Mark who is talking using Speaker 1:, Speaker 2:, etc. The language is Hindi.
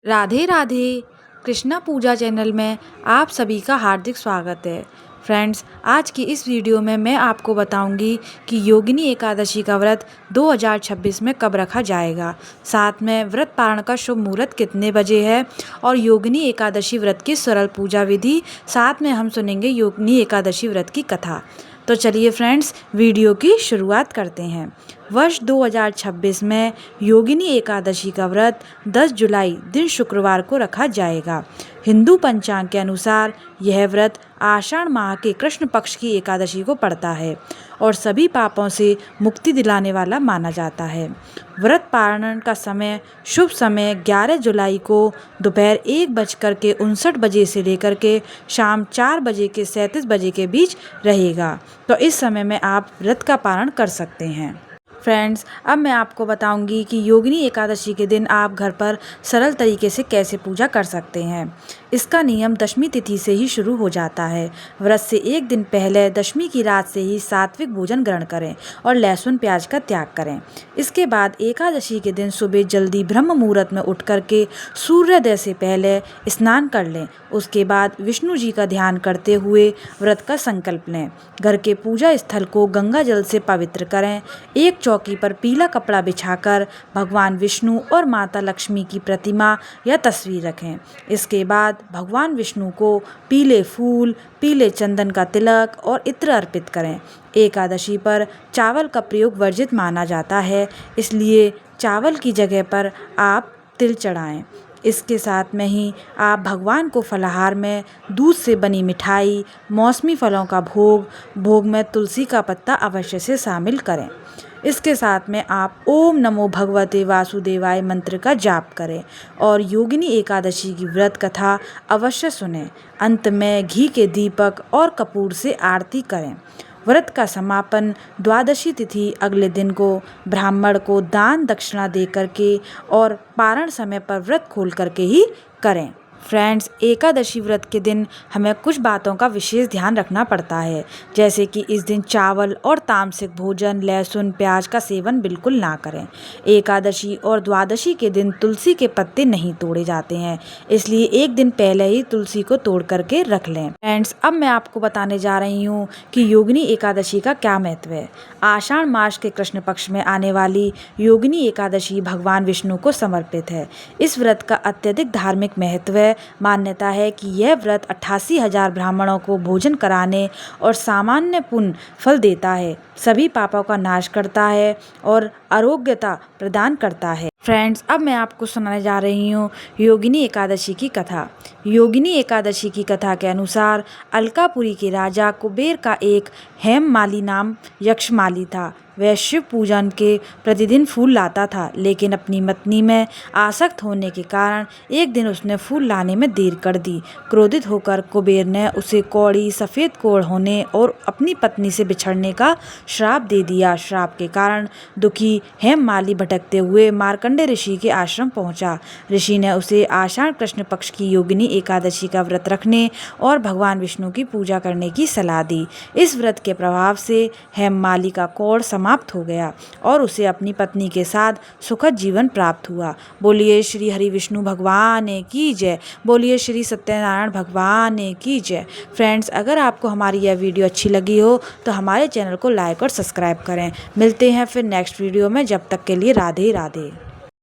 Speaker 1: राधे राधे। कृष्णा पूजा चैनल में आप सभी का हार्दिक स्वागत है। फ्रेंड्स, आज की इस वीडियो में मैं आपको बताऊंगी कि योगिनी एकादशी का व्रत 2026 में कब रखा जाएगा, साथ में व्रत पारण का शुभ मुहूर्त कितने बजे है और योगिनी एकादशी व्रत की सरल पूजा विधि, साथ में हम सुनेंगे योगिनी एकादशी व्रत की कथा। तो चलिए फ्रेंड्स, वीडियो की शुरुआत करते हैं। वर्ष 2026 में योगिनी एकादशी का व्रत 10 जुलाई दिन शुक्रवार को रखा जाएगा। हिंदू पंचांग के अनुसार यह व्रत आषाढ़ माह के कृष्ण पक्ष की एकादशी को पड़ता है और सभी पापों से मुक्ति दिलाने वाला माना जाता है। व्रत पारण का समय शुभ समय 11 जुलाई को दोपहर 1:59 से लेकर के शाम 4:37 के बीच रहेगा। तो इस समय में आप व्रत का पारण कर सकते हैं। फ्रेंड्स, अब मैं आपको बताऊंगी कि योगिनी एकादशी के दिन आप घर पर सरल तरीके से कैसे पूजा कर सकते हैं। इसका नियम दशमी तिथि से ही शुरू हो जाता है। व्रत से एक दिन पहले दशमी की रात से ही सात्विक भोजन ग्रहण करें और लहसुन प्याज का त्याग करें। इसके बाद एकादशी के दिन सुबह जल्दी ब्रह्म मुहूर्त में उठ करके सूर्योदय से पहले स्नान कर लें। उसके बाद विष्णु जी का ध्यान करते हुए व्रत का संकल्प लें। घर के पूजा स्थल को गंगा जल से पवित्र करें। एक चौकी पर पीला कपड़ा बिछाकर भगवान विष्णु और माता लक्ष्मी की प्रतिमा या तस्वीर रखें। इसके बाद भगवान विष्णु को पीले फूल, पीले चंदन का तिलक और इत्र अर्पित करें। एकादशी पर चावल का प्रयोग वर्जित माना जाता है, इसलिए चावल की जगह पर आप तिल चढ़ाएं। इसके साथ में ही आप भगवान को फलाहार में दूध से बनी मिठाई, मौसमी फलों का भोग में तुलसी का पत्ता अवश्य से शामिल करें। इसके साथ में आप ओम नमो भगवते वासुदेवाय मंत्र का जाप करें और योगिनी एकादशी की व्रत कथा अवश्य सुनें। अंत में घी के दीपक और कपूर से आरती करें। व्रत का समापन द्वादशी तिथि अगले दिन को ब्राह्मण को दान दक्षिणा दे करके और पारण समय पर व्रत खोल करके ही करें। फ्रेंड्स, एकादशी व्रत के दिन हमें कुछ बातों का विशेष ध्यान रखना पड़ता है, जैसे कि इस दिन चावल और तामसिक भोजन, लहसुन प्याज का सेवन बिल्कुल ना करें। एकादशी और द्वादशी के दिन तुलसी के पत्ते नहीं तोड़े जाते हैं, इसलिए एक दिन पहले ही तुलसी को तोड़ करके रख लें। फ्रेंड्स, अब मैं आपको बताने जा रही हूँ कि योगिनी एकादशी का क्या महत्व है। आषाढ़ मास के कृष्ण पक्ष में आने वाली योगिनी एकादशी भगवान विष्णु को समर्पित है। इस व्रत का अत्यधिक धार्मिक महत्व है। मान्यता है कि यह व्रत 88,000 ब्राह्मणों को भोजन कराने और सामान्य पुण्य फल देता है, सभी पापों का नाश करता है और आरोग्यता प्रदान करता है। फ्रेंड्स, अब मैं आपको सुनाने जा रही हूँ योगिनी एकादशी की कथा। योगिनी एकादशी की कथा के अनुसार अलकापुरी के राजा कुबेर का एक हेममाली नाम यक्षमाली था। वह शिव पूजन के प्रतिदिन फूल लाता था, लेकिन अपनी पत्नी में आसक्त होने के कारण एक दिन उसने फूल लाने में देर कर दी। क्रोधित होकर कुबेर ने उसे कौड़ी, सफ़ेद कोढ़ होने और अपनी पत्नी से बिछड़ने का श्राप दे दिया। श्राप के कारण दुखी हेममाली भटकते हुए मार्कंडे ऋषि के आश्रम पहुंचा। ऋषि ने उसे आषाढ़ कृष्ण पक्ष की योगिनी एकादशी का व्रत रखने और भगवान विष्णु की पूजा करने की सलाह दी। इस व्रत के प्रभाव से हेममाली का कोढ़ समाप्त हो गया और उसे अपनी पत्नी के साथ सुखद जीवन प्राप्त हुआ। बोलिए श्री हरि विष्णु भगवान की जय। बोलिए श्री सत्यनारायण भगवान की जय। फ्रेंड्स, अगर आपको हमारी यह वीडियो अच्छी लगी हो तो हमारे चैनल को लाइक और सब्सक्राइब करें। मिलते हैं फिर नेक्स्ट वीडियो में, जब तक के लिए राधे राधे।